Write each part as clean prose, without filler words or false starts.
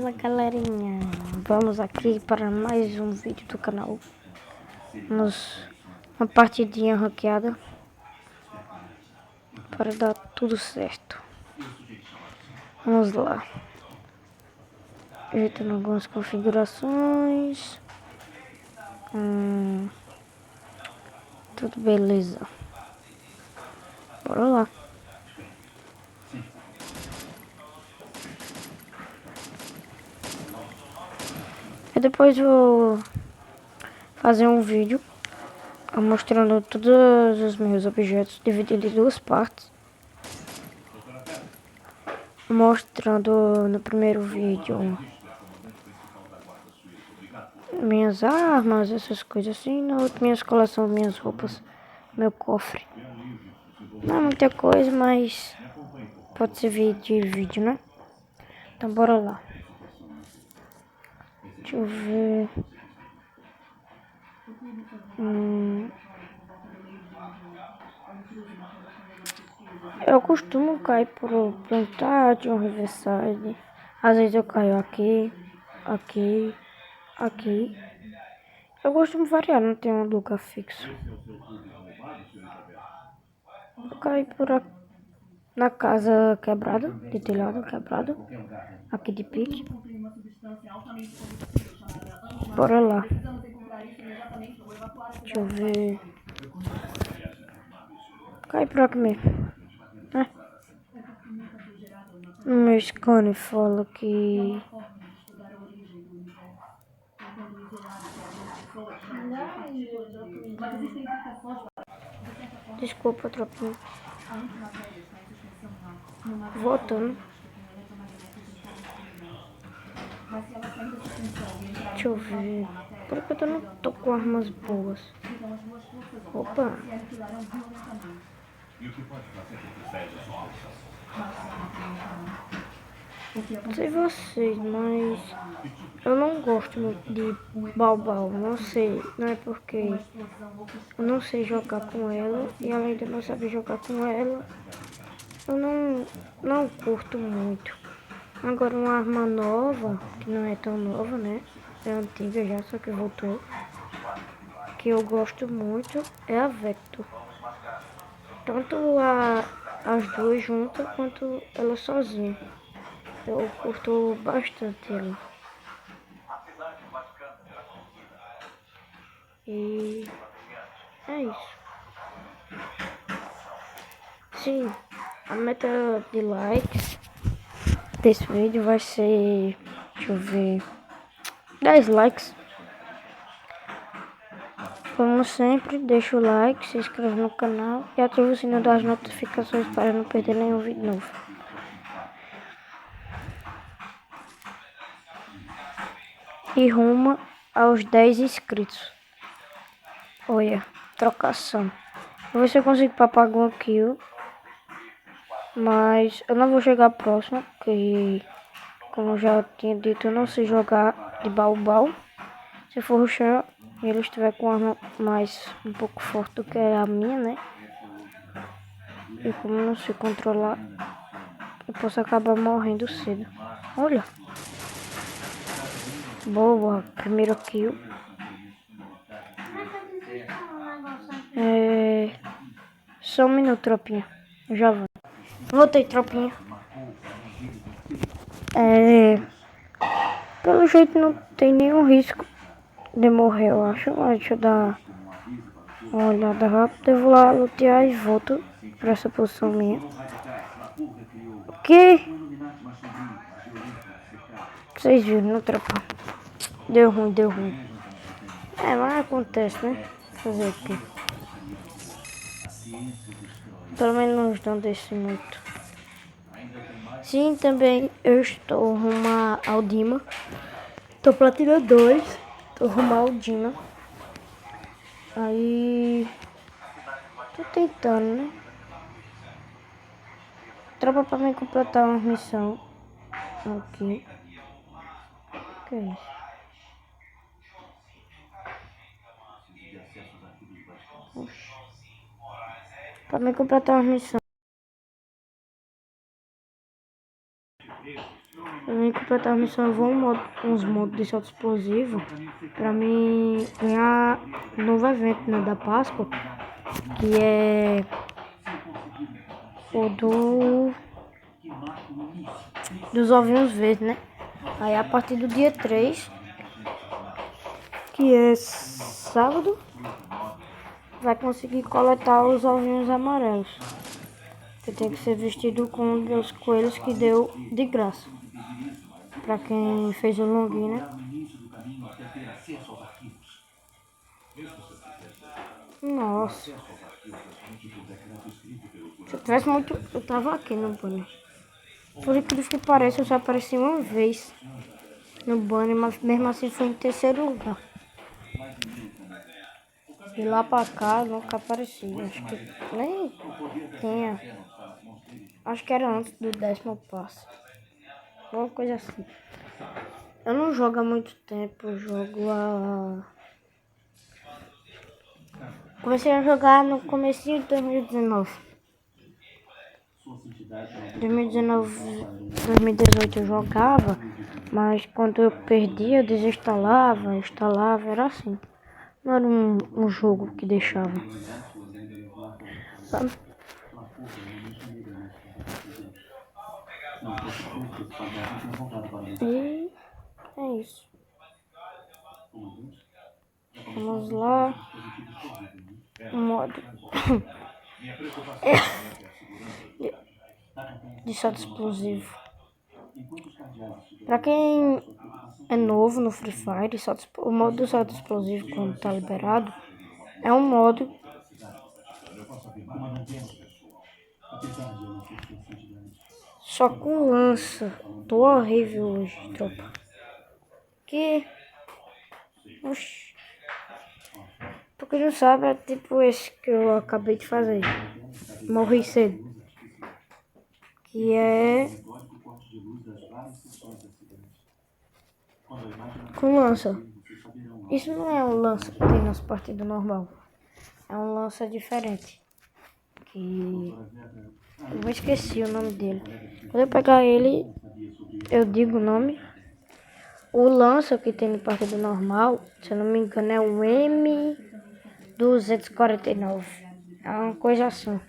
Fala galerinha, vamos aqui para mais um vídeo do canal. Uma partidinha ranqueada para dar tudo certo. Vamos lá, ajeitando algumas configurações. Tudo beleza, bora lá. E depois vou fazer um vídeo mostrando todos os meus objetos, dividido em duas partes. Mostrando no primeiro vídeo minhas armas, essas coisas assim. No outro, minhas coleções, minhas roupas, meu cofre. Não é muita coisa, mas pode servir de vídeo, né? Então bora lá. Deixa eu ver. Eu costumo cair por plantar de um riverside. Às vezes eu caio aqui, aqui, aqui. Eu costumo variar, não tenho um lugar fixo. Eu caí por aqui, na casa quebrada, de telhado quebrado. Aqui de pique. Bora lá. Deixa eu ver. Cai por aqui mesmo. O meu scanner fala que... Desculpa, tropinha. Voltando. Deixa eu ver. Por enquanto eu não tô com armas boas. Opa. Não sei vocês, mas eu não gosto muito de Baobao. Não sei, não é porque eu não sei jogar com ela e além de não saber jogar com ela, eu não curto muito. Agora uma arma nova, que não é tão nova, né? É antiga já, só que voltou. Que eu gosto muito é a Vector. Tanto as duas juntas quanto ela sozinha. Eu curto bastante ela. E é isso. Sim, a meta de likes desse vídeo vai ser, deixa eu ver, 10 likes. Como sempre, deixa o like, se inscreve no canal e ativa o sininho das notificações para não perder nenhum vídeo novo. E rumo aos 10 inscritos. Olha, trocação. Vou ver se eu consigo papar alguma kill. Mas eu não vou chegar próximo, porque como eu já tinha dito, eu não sei jogar de Baobao. Se for rushar e ele estiver com arma mais um pouco forte do que a minha, né? E como eu não sei controlar, eu posso acabar morrendo cedo. Olha. Boa, primeiro kill. Só um minuto, tropinha. Eu já vou. Voltei, tropinha. Pelo jeito não tem nenhum risco de morrer, eu acho. Mas deixa eu dar uma olhada rápida. Eu vou lá lutear e volto pra essa posição minha. O que? Vocês viram, não, tropa? Deu ruim, deu ruim. Mas acontece, né? Fazer o quê? Pelo menos não desce muito. Sim, também eu estou rumo ao Dima. Tô platina 2. Tô rumo ao Dima. Aí... tô tentando, né? Tropa pra mim completar uma missão. Aqui. O que é isso? Oxi. Pra mim completar uma missão. Em completar a missão, eu vou uns modos de salto explosivo pra mim ganhar um novo evento, né, da Páscoa, que é o dos ovinhos verdes, né? Aí a partir do dia 3, que é sábado, vai conseguir coletar os ovinhos amarelos. Que tem que ser vestido com um dos coelhos que deu de graça. Pra quem fez o login, né? Nossa. Se eu tivesse muito... Eu tava aqui no banner. Por incrível que pareça, eu só apareci uma vez no banner, mas mesmo assim foi em terceiro lugar. E lá pra cá nunca apareci. Acho que nem tinha. Acho que era antes do 10º passo. Alguma coisa assim. Eu não jogo há muito tempo, eu jogo há... Comecei a jogar no comecinho de 2019. 2018 eu jogava, mas quando eu perdi eu desinstalava, instalava, era assim. Não era um jogo que deixava. Sabe? E é isso. Vamos lá. Modo de salto explosivo. Pra quem é novo no Free Fire, o modo do salto explosivo, quando tá liberado, é um modo só com lança. Tô horrível hoje, tropa. Que... Oxi. Pra quem não sabe, é tipo esse que eu acabei de fazer. Morri cedo. Que é... com lança. Isso não é um lança que tem nas partidas normal. É um lança diferente. Que... eu esqueci o nome dele. Quando eu pegar ele, eu digo o nome. O lança que tem no partida normal, se eu não me engano, é o M249. É uma coisa assim.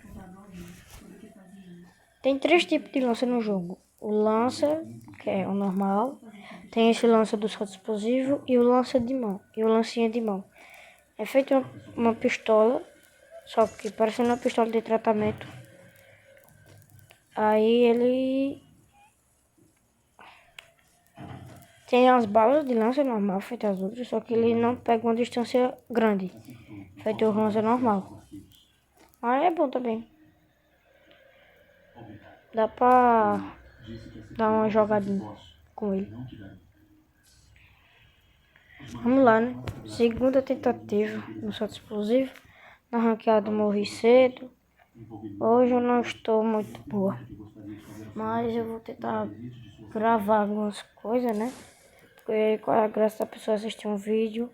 Tem 3 tipos de lança no jogo. O lança, que é o normal. Tem esse lança do salto explosivo e o lança de mão. E o lancinha de mão. É feito uma pistola, só que parece uma pistola de tratamento. Aí ele tem as balas de lança normal, feito as outras, só que ele não pega uma distância grande, feito o lança normal. Mas é bom também. Dá pra dar uma jogadinha com ele. Vamos lá, né? Segunda tentativa no salto explosivo. Na ranqueada morri cedo. Hoje eu não estou muito boa. Mas eu vou tentar gravar algumas coisas, né? Porque qual é a graça da pessoa assistir um vídeo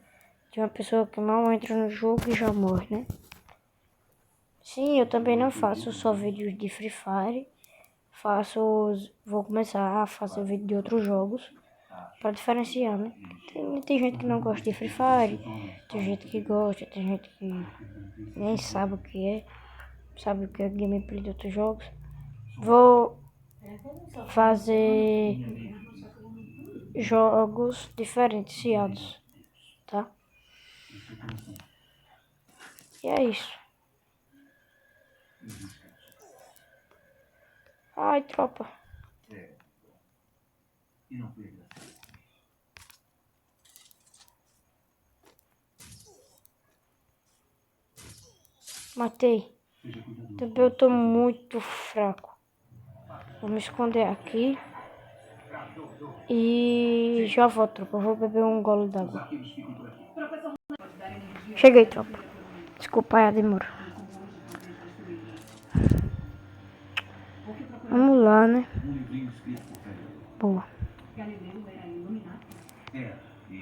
de uma pessoa que mal entra no jogo e já morre, né? Sim, eu também não faço só vídeos de Free Fire. Vou começar a fazer vídeo de outros jogos para diferenciar, né? Tem gente que não gosta de Free Fire, tem gente que gosta, tem gente que nem sabe o que é, sabe o que é gameplay de outros jogos. Vou fazer jogos diferenciados, tá? E é isso. Ai, tropa. Matei. Também eu tô muito fraco. Vou me esconder aqui. E já volto, tropa. Eu vou beber um gole d'água. Cheguei, tropa. Desculpa aí a demora. Vamos lá, né? Boa.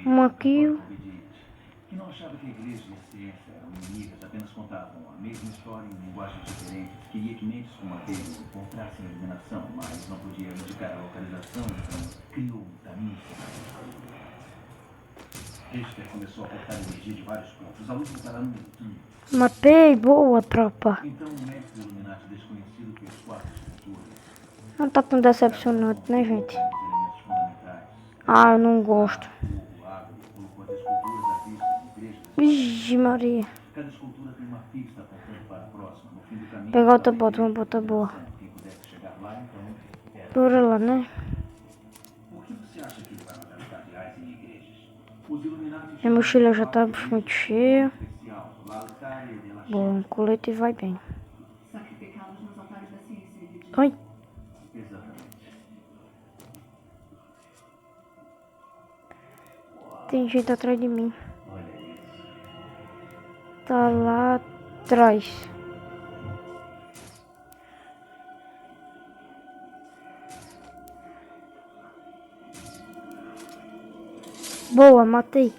Vamos aqui. achava que a igreja e a ciência eram inimigas, apenas contavam a mesma história em linguagens diferentes. Queria que mentes como a dele encontrassem a iluminação, mas não podia indicar a localização, então criou um caminho. Richter começou a cortar energia de vários pontos. A luz voltará no minuto. Matei, boa, tropa. Então o mestre Illuminati desconhecido fez 4 esculturas. Não tá tão decepcionante, né, gente? Os elementos fundamentais. Ah, eu não gosto. O água colocou as esculturas à vista em igrejas. Vixe, Maria. Cada escultura tem uma pista apontando para a próxima. No fim do caminho, Pegar outra bota, uma bota boa. quem pudesse chegar lá, então, era. Bora lá, né? Por que você acha que ele vai matar os cardeais em igrejas? Os Illuminati Minha mochila já tá muito cheia. especial, l'altare della Bom, colete vai bem. Sacrificá-los nos altares da ciência, ele diz. Oi. Exatamente. Tem gente atrás de mim. Olha isso. Tá lá atrás. Boa, matei.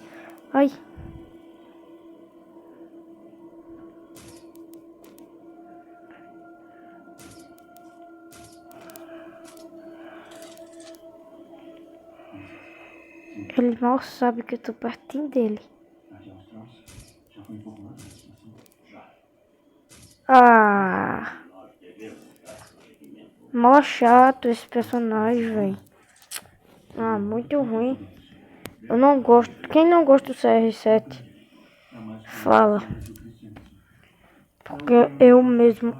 Ai. Ele mal sabe que eu tô pertinho dele. Já foi informado da situação? Já. Ah. Mó chato esse personagem, velho. Ah, muito ruim. Eu não gosto. Quem não gosta do CR7? Fala. Porque eu mesmo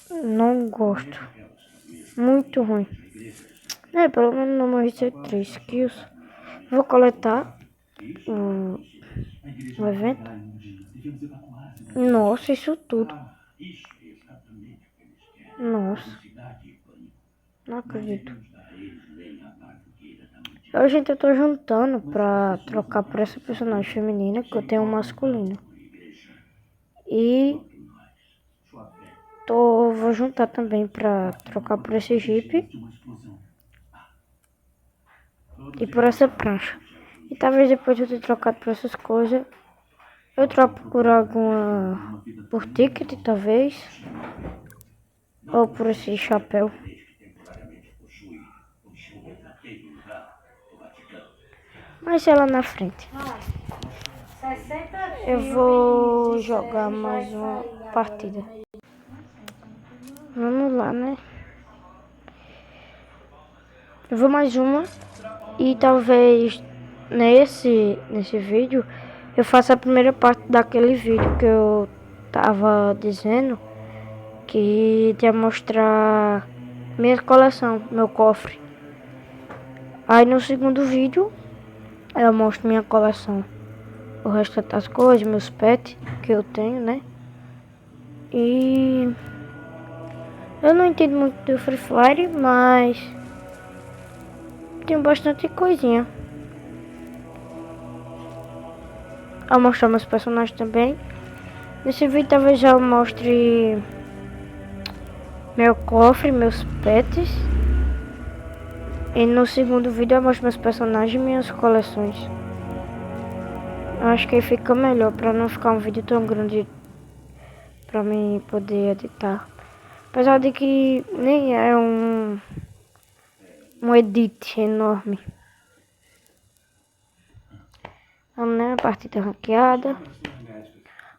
não gosto. Muito ruim. É, pelo menos não morri ser 3 kills. Vou coletar o evento. Nossa, isso tudo. Nossa. Não acredito. Gente, eu tô juntando pra trocar por essa personagem feminina, que eu tenho um masculino. E vou juntar também pra trocar por esse Jeep. E por essa prancha. E talvez depois de eu ter trocado por essas coisas, eu troco por alguma... por ticket, talvez. Ou por esse chapéu. Mas é lá na frente. Eu vou jogar mais uma partida. Vamos lá, né? Eu vou mais uma. E talvez nesse vídeo eu faça a primeira parte daquele vídeo que eu tava dizendo, que ia mostrar minha coleção, meu cofre. Aí no segundo vídeo eu mostro minha coleção, o resto das coisas, meus pets que eu tenho, né? E eu não entendo muito do Free Fire, mas tem bastante coisinha. Vou mostrar meus personagens também. Nesse vídeo talvez já eu mostre meu cofre, meus pets. E no segundo vídeo eu mostro meus personagens e minhas coleções. Eu acho que aí fica melhor, pra não ficar um vídeo tão grande pra mim poder editar. Apesar de que nem é um edit enorme. Vamos, né? A partida ranqueada.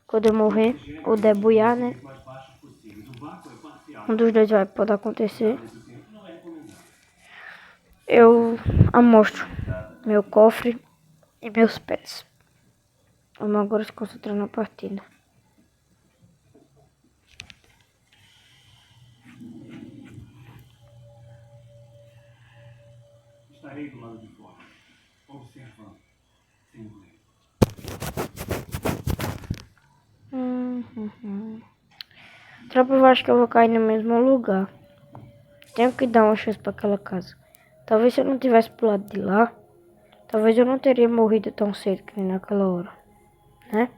Quando eu morrer, ou debulhar, né? Um dos dois pode acontecer. Eu amostro meu cofre e meus pets. Vamos agora se concentrar na partida. Estarei do lado de fora, observando, sem ler. Tropa, eu acho que eu vou cair no mesmo lugar. Tenho que dar uma chance para aquela casa. Talvez se eu não tivesse pulado de lá, talvez eu não teria morrido tão cedo que nem naquela hora, né?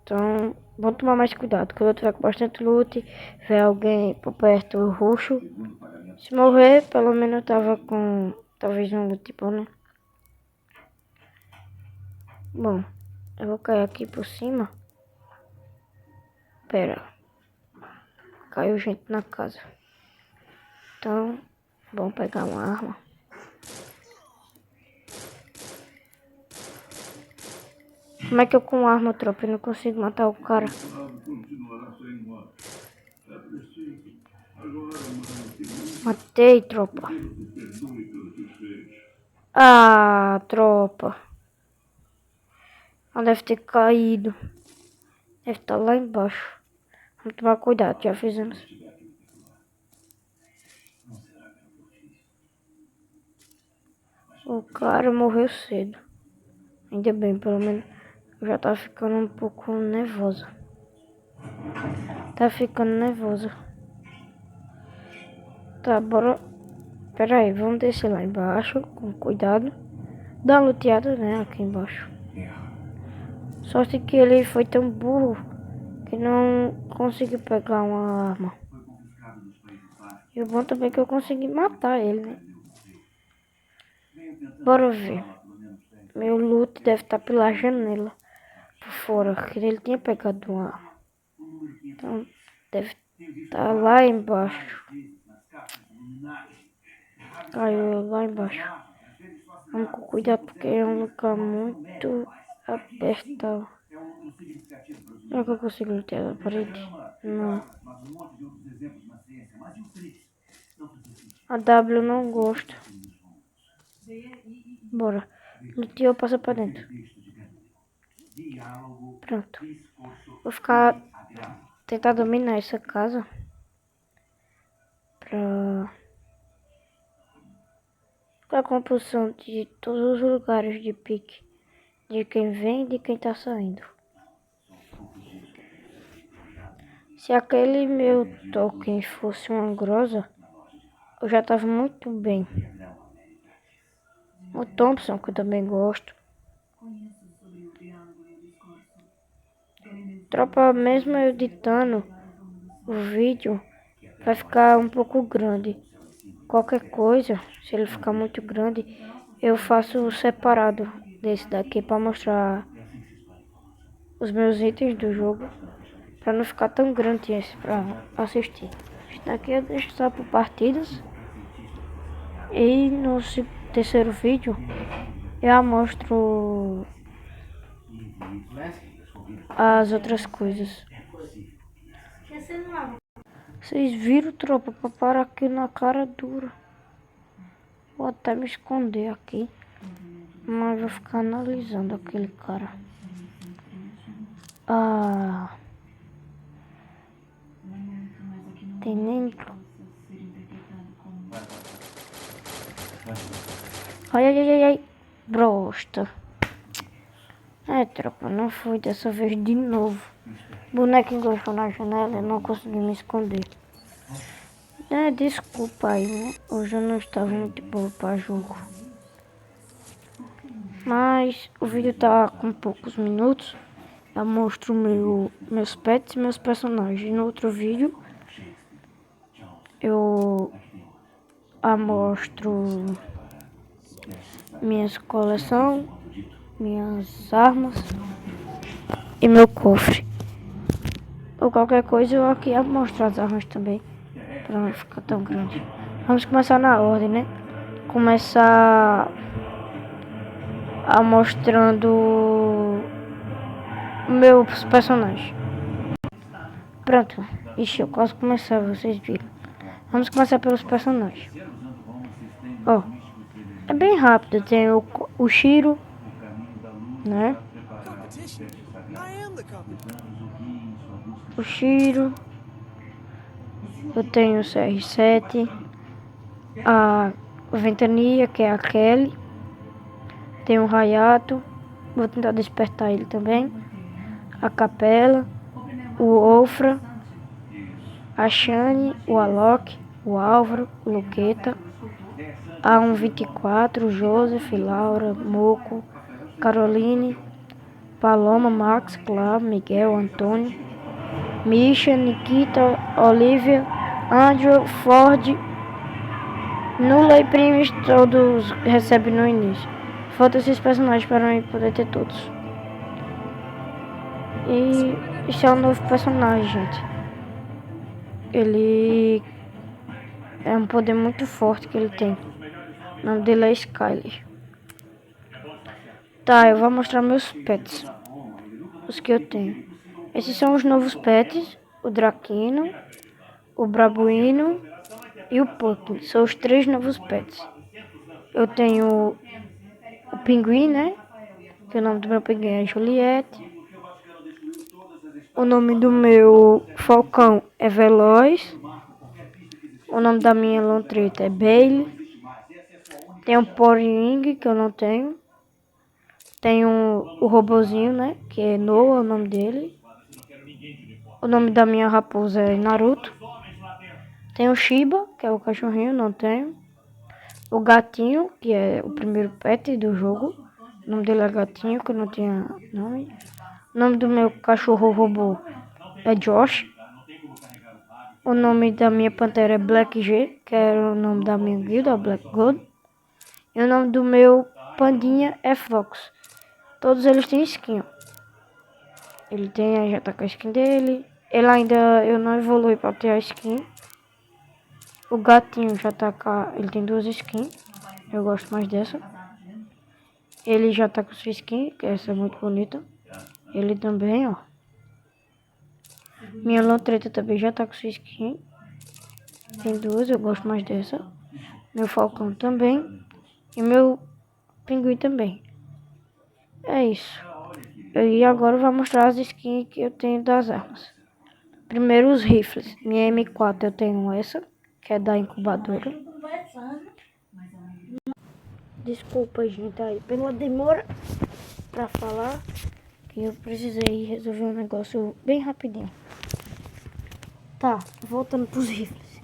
Então, vamos tomar mais cuidado. Quando eu tiver com bastante loot, ver alguém por perto, eu ruxo. Se morrer, pelo menos eu tava com talvez um loot bom, né? Bom, eu vou cair aqui por cima. Pera. Caiu gente na casa. Então, vamos pegar uma arma. Como é que eu com arma, tropa, eu não consigo matar o cara? Matei, tropa. Ah, tropa. Ela deve ter caído. Deve estar lá embaixo. Vamos tomar cuidado, já fizemos. O cara morreu cedo. Ainda bem, pelo menos eu já tava ficando um pouco nervosa. Tá ficando nervosa. Tá, bora. Pera aí, vamos descer lá embaixo, com cuidado. Dá uma luteada, né, aqui embaixo. Sorte que ele foi tão burro que não conseguiu pegar uma arma. E o bom também é que eu consegui matar ele, né? Bora ver. Meu loot deve estar pela janela. Por fora, que ele tinha pegado uma arma. Então, deve estar lá embaixo. Caiu lá embaixo. Vamos com cuidado porque é um lugar muito apertado. Será que eu consigo lutar da parede? Não. A W eu não gosto. Bora. Luteou, passa pra dentro. Pronto. Vou tentar dominar essa casa. Pra ficar com a posição de todos os lugares de pique. De quem vem e de quem tá saindo. Se aquele meu token fosse uma grosa, eu já tava muito bem. O Thompson, que eu também gosto. Tropa, mesmo eu editando o vídeo, vai ficar um pouco grande. Qualquer coisa, se ele ficar muito grande, eu faço separado desse daqui para mostrar os meus itens do jogo. Para não ficar tão grande esse para assistir. Esse daqui eu deixo só por partidas. E no terceiro vídeo eu mostro as outras coisas. Vocês viram, tropa, pra parar aqui na cara dura. Vou até me esconder aqui. Mas vou ficar analisando aquele cara. Ah, tem nem... Ai, ai, ai, ai. Brosta. É, tropa, não foi dessa vez de novo. O boneco enganchou na janela e não consegui me esconder. É, desculpa aí, né? Hoje eu não estava muito boa para jogo. Mas o vídeo tá com poucos minutos. Eu mostro meus pets e meus personagens. No outro vídeo eu mostro minhas coleções, minhas armas e meu cofre. Ou qualquer coisa eu aqui mostro as armas também, para não ficar tão grande. Vamos começar na ordem, né? Começar mostrando meus personagens. Pronto. Ixi, eu quase comecei, vocês viram. Vamos começar pelos personagens. Ó, é bem rápido. Tem o Shiro, né? O Shiro. Eu tenho o CR7. A Ventania, que é a Kelly. Tem o Hayato. Vou tentar despertar ele também. A Capela. O Ofra. A Shane. O Alok. O Álvaro. O Luqueta. A 124. O Joseph. Laura. Moco. Caroline. Paloma. Max. Cláudio. Miguel. Antônio. Misha. Nikita. Olivia. Andrew. Ford. Nula e Primes. Todos recebem no início. Faltam esses personagens para eu poder ter todos. E esse é um novo personagem, gente. Ele é um poder muito forte que ele tem. O nome dele é Skyler. Tá, eu vou mostrar meus pets. Os que eu tenho. Esses são os novos pets. O Draquino, o Brabuíno e o Puck. São os 3 novos pets. Eu tenho o Pinguim, né? Que o nome do meu pinguim é Juliette. O nome do meu falcão é Veloz. O nome da minha lontreta é Bailey. Tem o Porying, que eu não tenho. Tem o robozinho, né? Que é Noah, é o nome dele. O nome da minha raposa é Naruto. Tem o Shiba, que é o cachorrinho, não tenho. O gatinho, que é o primeiro pet do jogo. O nome dele é Gatinho, que eu não tinha nome. O nome do meu cachorro robô é Josh. O nome da minha pantera é Black G, que era o nome da minha guilda, Black Gold. E o nome do meu pandinha é Fox. Todos eles têm skin. Ele tem, já tá com a skin dele. Ele ainda, eu não evolui pra ter a skin. O gatinho já tá com, ele tem 2 skins. Eu gosto mais dessa. Ele já tá com sua skin, que essa é muito bonita. Ele também, ó. Minha lontreta também já tá com sua skin. Tem 2, eu gosto mais dessa. Meu falcão também. E meu pinguim também. É isso. E agora eu vou mostrar as skins que eu tenho das armas. Primeiro os rifles. Minha M4 eu tenho essa, que é da incubadora. Desculpa, gente, aí pela demora pra falar, que eu precisei resolver um negócio bem rapidinho. Tá, voltando pros rifles.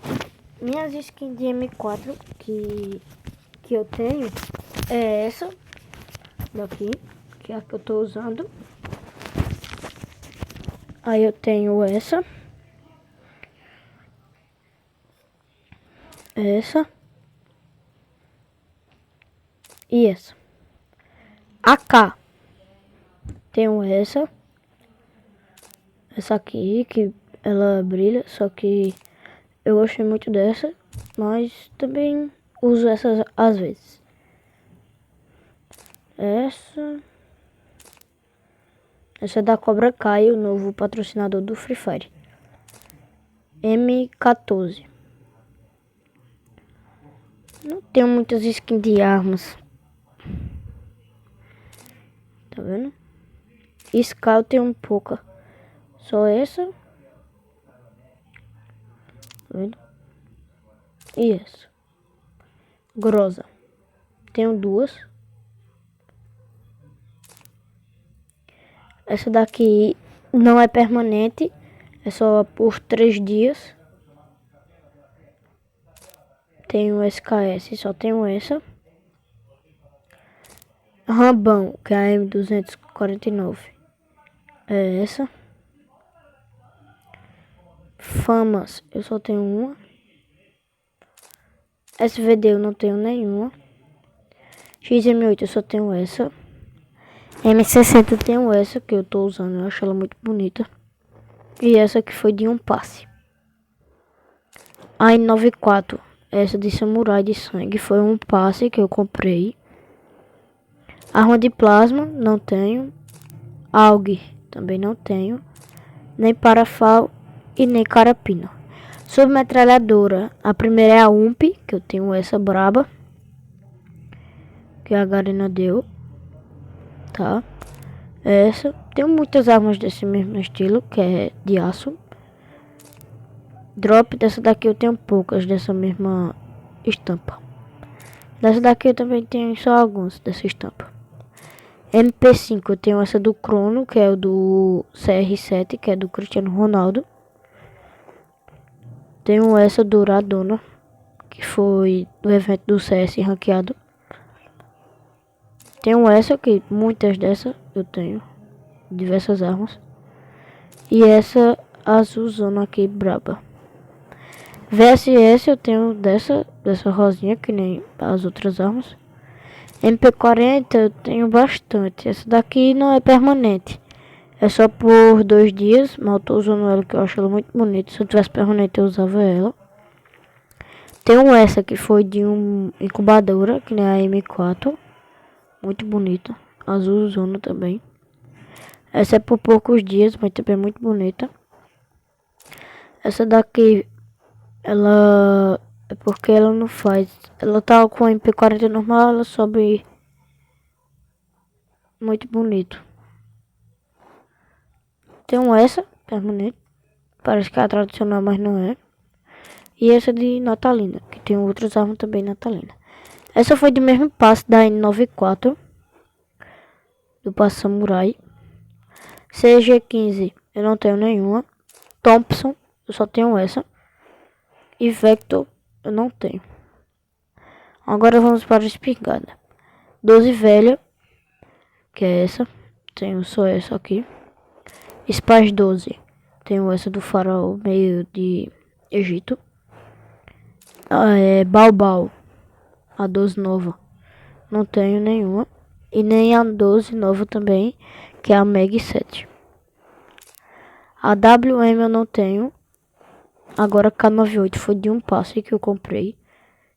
Minhas skins de M4 que eu tenho é essa daqui, que é a que eu tô usando. Aí eu tenho essa. Essa. E essa. AK. Tenho essa. Essa aqui, que ela brilha, só que eu gostei muito dessa, mas também uso essas às vezes. Essa é da Cobra Kai, o novo patrocinador do Free Fire. M14. Não tenho muitas skins de armas. Tá vendo? Scout tem um pouca. Só essa. Tá vendo? E essa. Grosa. Tenho 2. Essa daqui não é permanente. É só por 3 dias. Tenho SKS, só tenho essa. Rambão, que é a M249. É essa. Famas, eu só tenho uma. SVD eu não tenho nenhuma. XM8 eu só tenho essa. M60 eu tenho essa que eu tô usando, eu acho ela muito bonita. E essa que foi de um passe. A N94, essa de samurai de sangue, foi um passe que eu comprei. Arma de plasma, não tenho. AUG, também não tenho. Nem parafal e nem carapina. Submetralhadora, a primeira é a UMP, que eu tenho essa braba. Que a Garena deu. Tá. Essa. Tenho muitas armas desse mesmo estilo, que é de aço. Drop dessa daqui eu tenho poucas dessa mesma estampa. Dessa daqui eu também tenho só algumas dessa estampa. MP5 eu tenho essa do Crono, que é o do CR7, que é do Cristiano Ronaldo. Tenho essa douradona, que foi do evento do CS ranqueado. Tenho essa, que muitas dessas eu tenho, diversas armas. E essa azulzona aqui, braba. VSS eu tenho dessa rosinha, que nem as outras armas. MP40 eu tenho bastante. Essa daqui não é permanente. É só por 2 dias, mas eu tô usando ela que eu acho ela muito bonita. Se eu tivesse permanente eu usava ela. Tenho essa que foi de uma incubadora, que nem a M4. Muito bonita. Azul zona também. Essa é por poucos dias, mas também é muito bonita. Essa daqui, ela é porque ela não faz. Ela tá com a MP40 normal, ela sobe muito bonito. Tenho essa, permanente. Parece que é a tradicional, mas não é. E essa de natalina, que tem outras armas também natalina. Essa foi do mesmo passe da N94. Do passe samurai. CG15 eu não tenho nenhuma. Thompson eu só tenho essa. E Vector eu não tenho. Agora vamos para a espingarda. 12 velha, que é essa. Tenho só essa aqui. Spaz 12. Tenho essa do farol meio de Egito. Baobao. A 12 nova. Não tenho nenhuma. E nem a 12 nova também, que é a Meg 7. A WM eu não tenho. Agora a K98 foi de um passe que eu comprei,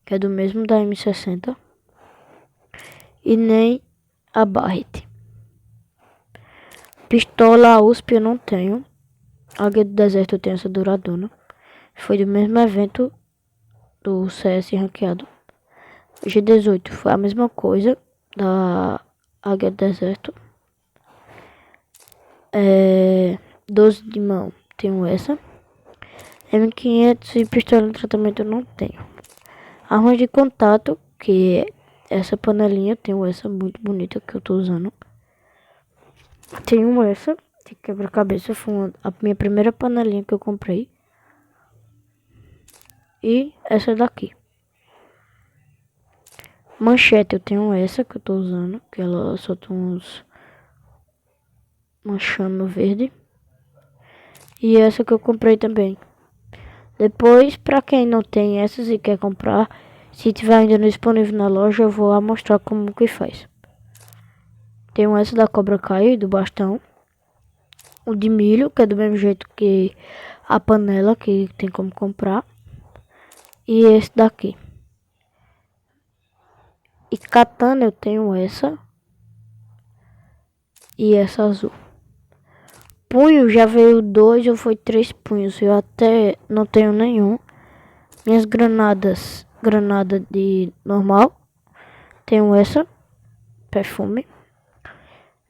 que é do mesmo da M60. E nem a Barrett. Pistola USP eu não tenho. Águia do Deserto eu tenho essa douradona. Foi do mesmo evento do CS ranqueado. G18 foi a mesma coisa da Águia do Deserto. 12 de mão tenho essa. M500 e pistola de tratamento eu não tenho. Armas de contato, que é essa panelinha, tenho essa muito bonita que eu tô usando. Tenho essa de quebra-cabeça, foi a minha primeira panelinha que eu comprei. E essa daqui. Manchete eu tenho essa que eu tô usando, que ela solta uns manchando verde. E essa que eu comprei também. Depois, pra quem não tem essas e quer comprar, se tiver ainda disponível na loja, eu vou mostrar como que faz. Tenho essa da Cobra Kai, do bastão. O de milho, que é do mesmo jeito que a panela, que tem como comprar. E esse daqui. E katana eu tenho essa. E essa azul. Punho já veio 2 ou foi 3 punhos. Eu até não tenho nenhum. Minhas granadas. Granada de normal. Tenho essa. Perfume.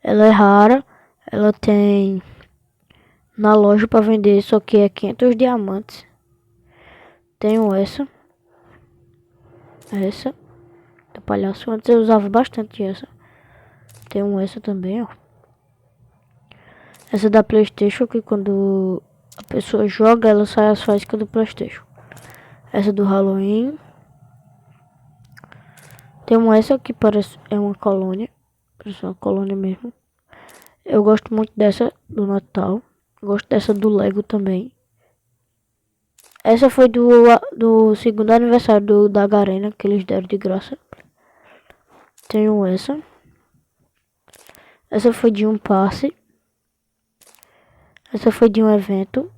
Ela é rara. Ela tem na loja para vender. Só que é 500 diamantes. Tenho essa. Essa. Do palhaço. Antes eu usava bastante essa. Tenho essa também, ó. Essa da PlayStation, que quando a pessoa joga, ela sai as faíscas do PlayStation. Essa do Halloween. Tem essa que parece é uma colônia. Parece uma colônia mesmo. Eu gosto muito dessa do Natal. Gosto dessa do Lego também. Essa foi do segundo aniversário da Garena, que eles deram de graça. Tenho essa. Essa foi de um passe. Essa foi de um evento.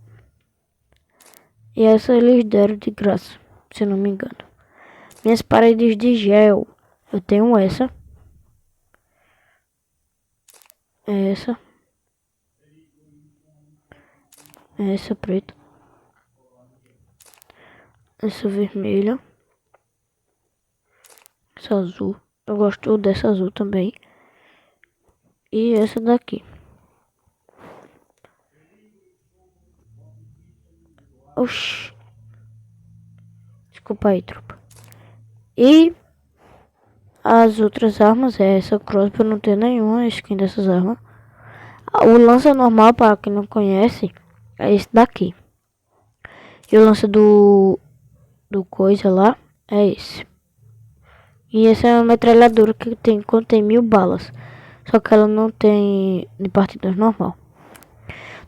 E essa eles deram de graça, se eu não me engano. Minhas paredes de gel. Eu tenho essa. Essa. Essa preta. Essa vermelha. Essa azul. Eu gosto dessa azul também. E essa daqui. Oxi. Desculpa aí, tropa. E as outras armas é essa crossbow, não tem nenhuma skin dessas armas. O lança normal, para quem não conhece, é esse daqui. E o lança do coisa lá é esse. E essa é uma metralhadora que contém 1000 balas. Só que ela não tem de partidas normal.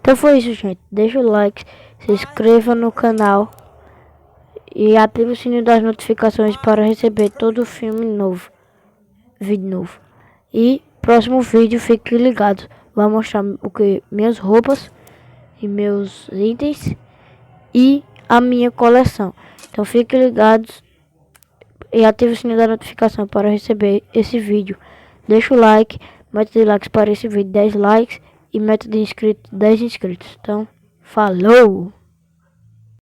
Então foi isso, gente. Deixa o like, se inscreva no canal e ative o sininho das notificações para receber todo filme novo, vídeo novo. E próximo vídeo, fique ligado. vai mostrar o que? Minhas roupas e meus itens e a minha coleção. Então fiquem ligados e ative o sininho da notificação para receber esse vídeo. Deixa o like, meta de likes para esse vídeo 10 likes e meta de inscritos 10 inscritos. Então, falou!